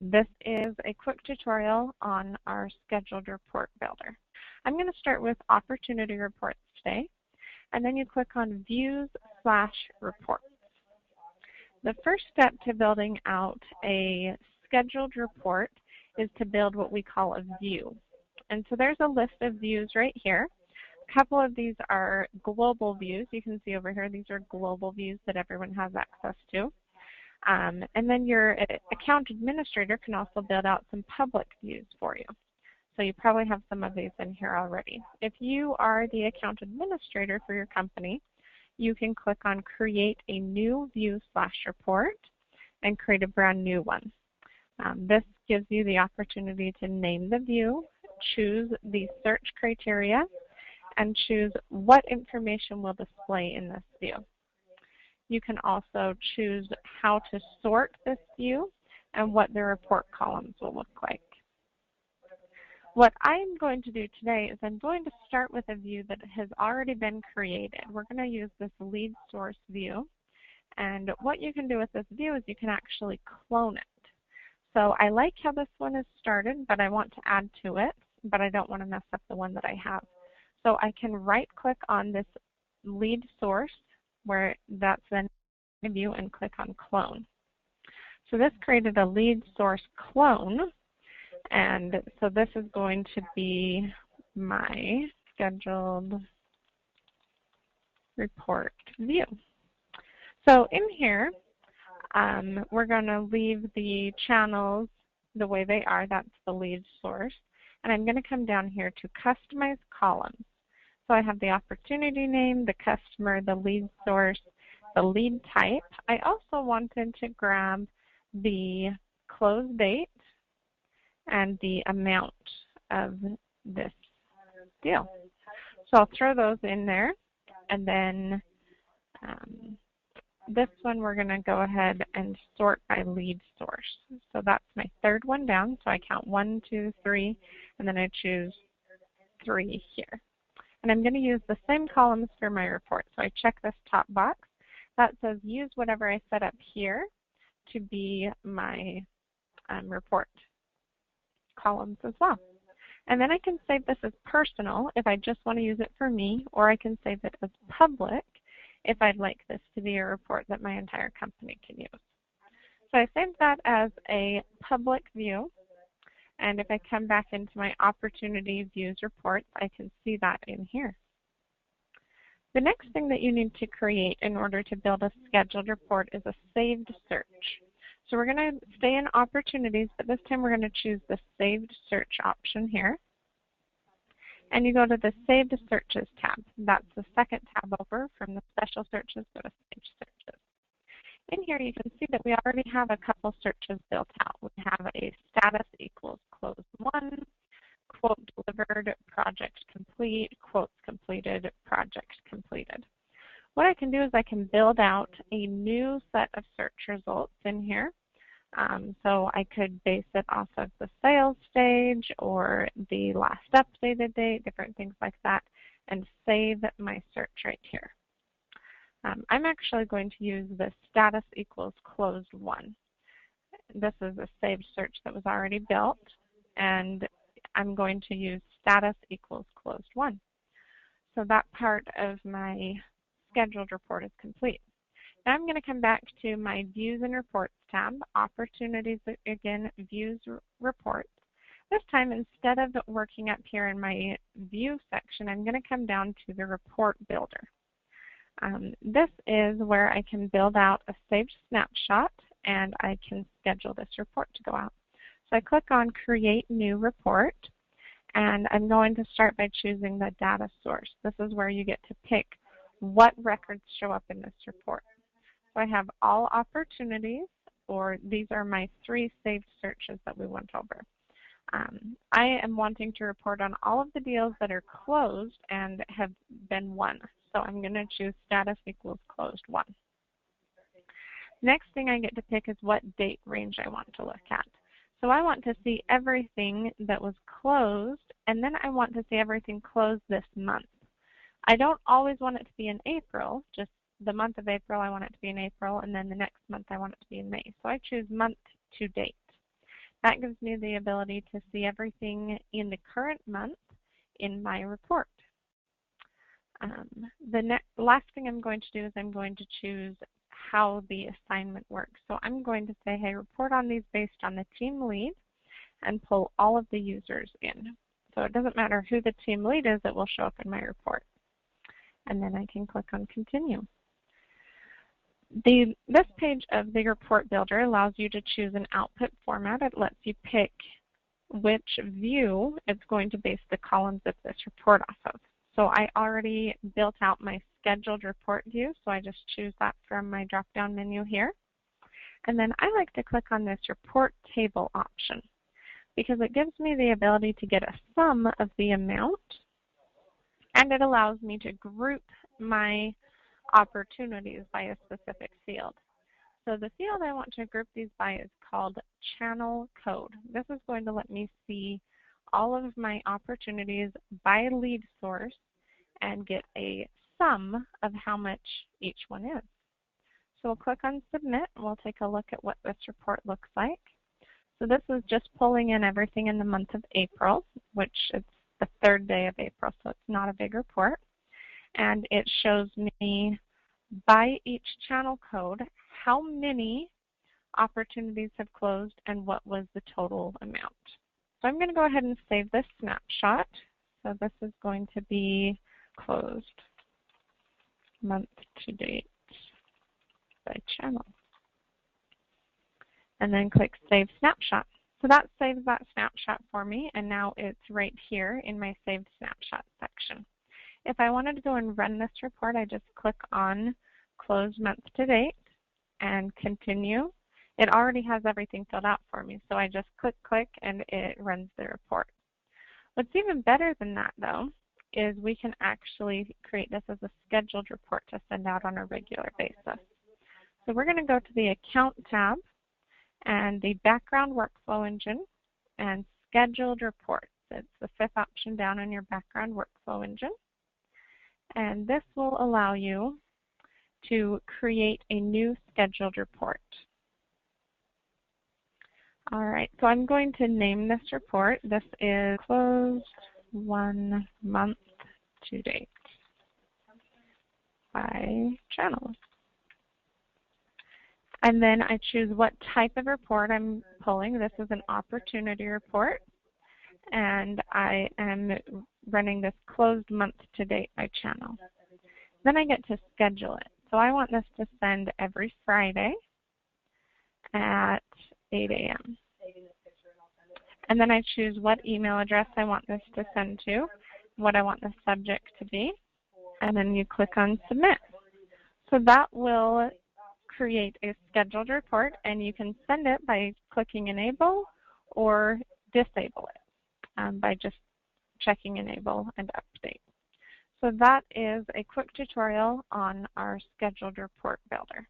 This is a quick tutorial on our scheduled report builder. I'm going to start with opportunity reports today, and then you click on Views/Reports. The first step to building out a scheduled report is to build what we call a view. And so there's a list of views right here. A couple of these are global views. You can see over here these are global views that everyone has access to. And then your account administrator can also build out some public views for you. So you probably have some of these in here already. If you are the account administrator for your company, you can click on Create a New View/Report and create a brand new one. This gives you the opportunity to name the view, choose the search criteria, and choose what information will display in this view. You can also choose how to sort this view and what the report columns will look like. What I'm going to do today is I'm going to start with a view that has already been created. We're going to use this lead source view. And what you can do with this view is you can actually clone it. So I like how this one is started, but I want to add to it, but I don't want to mess up the one that I have. So I can right-click on this lead source, where that's then view, and click on Clone. So this created a lead source clone, and so this is going to be my scheduled report view. So in here, we're going to leave the channels the way they are. That's the lead source. And I'm going to come down here to Customize Columns. So I have the opportunity name, the customer, the lead source, the lead type. I also wanted to grab the close date and the amount of this deal. So I'll throw those in there, and then this one we're going to go ahead and sort by lead source. So that's my third one down. So I count 1, 2, 3, and then I choose 3 here. And I'm going to use the same columns for my report. So I check this top box. That says use whatever I set up here to be my report columns as well. And then I can save this as personal if I just want to use it for me, or I can save it as public if I'd like this to be a report that my entire company can use. So I saved that as a public view. And if I come back into my Opportunity Views Reports, I can see that in here. The next thing that you need to create in order to build a scheduled report is a saved search. So we're going to stay in Opportunities, but this time we're going to choose the Saved Search option here. And you go to the Saved Searches tab. That's the second tab over from the Special Searches, go to Saved Searches. In here you can see that we already have a couple searches built out. We have a status equals closed 1, quote delivered, project complete, quotes completed, project completed. What I can do is I can build out a new set of search results in here. So I could base it off of the sales stage or the last updated date, different things like that, and save my search right here. I'm actually going to use the status equals closed 1. This is a saved search that was already built, and I'm going to use status equals closed 1. So that part of my scheduled report is complete. Now I'm going to come back to my Views and Reports tab, Opportunities again, Views, Reports. This time, instead of working up here in my View section, I'm going to come down to the Report Builder. This is where I can build out a saved snapshot, and I can schedule this report to go out. So I click on Create New Report, and I'm going to start by choosing the data source. This is where you get to pick what records show up in this report. So I have all opportunities, or these are my 3 saved searches that we went over. I am wanting to report on all of the deals that are closed and have been won. So I'm going to choose status equals closed 1. Next thing I get to pick is what date range I want to look at. So I want to see everything that was closed, and then I want to see everything closed this month. I don't always want it to be in April, just the month of April I want it to be in April, and then the next month I want it to be in May. So I choose month to date. That gives me the ability to see everything in the current month in my report. The last thing I'm going to do is I'm going to choose how the assignment works. So I'm going to say, hey, report on these based on the team lead and pull all of the users in. So it doesn't matter who the team lead is, it will show up in my report. And then I can click on continue. This page of the report builder allows you to choose an output format. It lets you pick which view it's going to base the columns of this report off of. So I already built out my scheduled report view, so I just choose that from my drop-down menu here. And then I like to click on this report table option because it gives me the ability to get a sum of the amount, and it allows me to group my opportunities by a specific field. So the field I want to group these by is called channel code. This is going to let me see all of my opportunities by lead source and get a sum of how much each one is. So we'll click on submit and we'll take a look at what this report looks like. So this is just pulling in everything in the month of April, which is the 3rd day of April, so it's not a big report. And it shows me by each channel code how many opportunities have closed and what was the total amount. So I'm going to go ahead and save this snapshot. So this is going to be closed month to date by channel. And then click Save Snapshot. So that saves that snapshot for me, and now it's right here in my Saved Snapshot section. If I wanted to go and run this report, I just click on Close Month to Date and Continue. It already has everything filled out for me, so I just click, and it runs the report. What's even better than that, though, is we can actually create this as a scheduled report to send out on a regular basis. So we're going to go to the Account tab and the Background Workflow Engine and Scheduled Reports. It's the 5th option down on your Background Workflow Engine. And this will allow you to create a new scheduled report. All right, so I'm going to name this report. This is Closed 1 Month to Date by channel. And then I choose what type of report I'm pulling. This is an opportunity report, and I am running this closed month to date by channel. Then I get to schedule it. So I want this to send every Friday at 8 a.m. And then I choose what email address I want this to send to, what I want the subject to be, and then you click on Submit. So that will create a scheduled report, and you can send it by clicking Enable or disable it by just checking Enable and Update. So that is a quick tutorial on our scheduled report builder.